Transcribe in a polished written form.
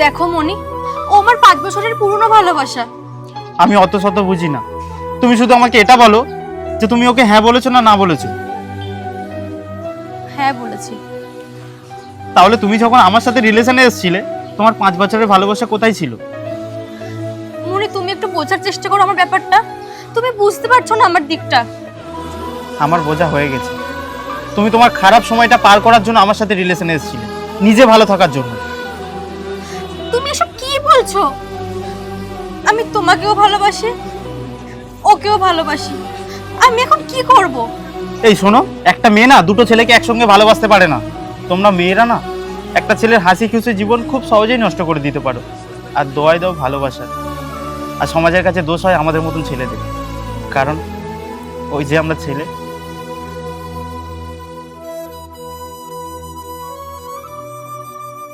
দেখো মনি, ও আমার 5 বছরের পুরনো ভালোবাসা। আমি অত শত বুঝি না, তুমি শুধু আমাকে এটা বলো যে তুমি ওকে হ্যাঁ বলেছো না না বলেছো। হ্যাঁ বলেছি। তাহলে তুমি যখন আমার সাথে রিলেশনে এসেছিলে তোমার 5 বছরের ভালোবাসা কোথায় ছিল? মনি, তুমি একটু বোঝার চেষ্টা করো আমার ব্যাপারটা। তুমি বুঝতে পারছো না আমার দিকটা। আমার বোঝা হয়ে গেছে। তুমি তোমার খারাপ সময়টা পার করার জন্য আমার সাথে রিলেশনে এসেছিলে, নিজে ভালো থাকার জন্য। তুমি এসব কি বলছো? আমি তোমাকেও ভালোবাসি, ওকেও ভালোবাসি। আমি এখন কি করব? এই শোনো, একটা মেয়ে না দুটো ছেলেকে একসঙ্গে ভালোবাসতে পারে না। তোমরা মেয়েরা না একটা ছেলের হাসি খুশি জীবন খুব সহজেই নষ্ট করে দিতে পারো। আর দোয়াই দাও ভালোবাসা। আর সমাজের কাছে দোষ হয় আমাদের মতন ছেলেদের, কারণ ওই যে আমরা ছেলে,